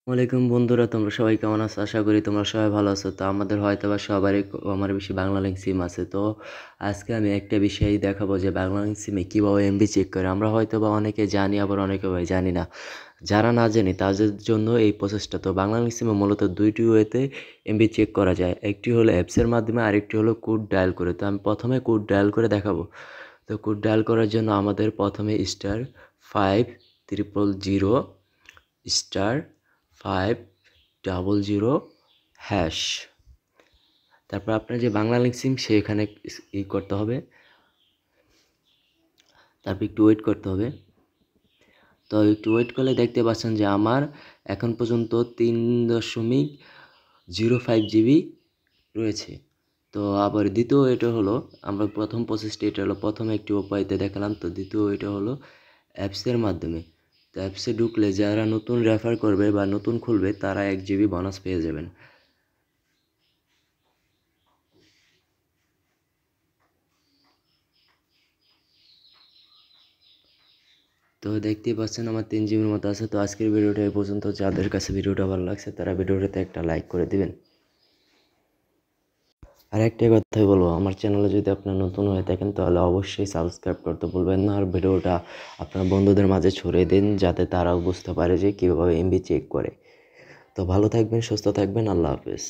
ওয়ালাইকুম বন্ধুরা, তোমরা সবাই কেমন আছো? আশা করি তোমরা সবাই ভালো আছো। তো আমাদের হয়তোবা সবারই আমার বেশি বাংলা লিঙ্ক সিম আছে। তো আজকে আমি একটা বিষয় দেখাবো যে বাংলা লিঙ্ক সিমে কীভাবে এমবি চেক করে। আমরা হয়তোবা অনেকে জানি, আবার অনেকে জানি না। যারা না জানি তাদের জন্য এই প্রসেসটা। তো বাংলা লিঙ্ক সিমে মূলত দুইটি ওয়েতে এমবি চেক করা যায়। একটি হলো অ্যাপসের মাধ্যমে, আরেকটি হলো কোড ডায়াল করে। তো আমি প্রথমে কোড ডায়াল করে দেখাবো। তো কোড ডায়াল করার জন্য আমাদের প্রথমে *5300*500# তারপর আপনার যে বাংলা লিঙ্ক সিম সেখানে করতে হবে। তারপর একটু ওয়েট করতে হবে। তো একটু ওয়েট করলে দেখতে পাচ্ছেন যে আমার এখন পর্যন্ত 3.05 জিবি রয়েছে। তো আবার দ্বিতীয় এটা হলো, আমরা প্রথম প্রসেসটি এটা হলো, প্রথমে একটি উপায়তে দেখালাম। তো দ্বিতীয় এটা হলো অ্যাপসের মাধ্যমে। তো অ্যাপসে ঢুকলে যারা নতুন রেফার করবে বা নতুন খুলবে তারা 1 জিবি বোনাস পেয়ে যাবেন। তো দেখতেই পাচ্ছেন আমার 3 জিবির মতো আছে। তো আজকের ভিডিওটা এই পর্যন্ত। যাদের কাছে ভিডিওটা ভালো লাগছে তারা ভিডিওটাতে একটা লাইক করে দিবেন। আর একটা কথাই বলবো, আমার চ্যানেলে যদি আপনার নতুন হয়ে থাকেন তাহলে অবশ্যই সাবস্ক্রাইব করতে ভুলবেন না। আর ভিডিওটা আপনার বন্ধুদের মাঝে ছড়িয়ে দিন যাতে তারাও বুঝতে পারে যে কীভাবে এমবি চেক করে। তো ভালো থাকবেন, সুস্থ থাকবেন, আল্লাহ হাফেজ।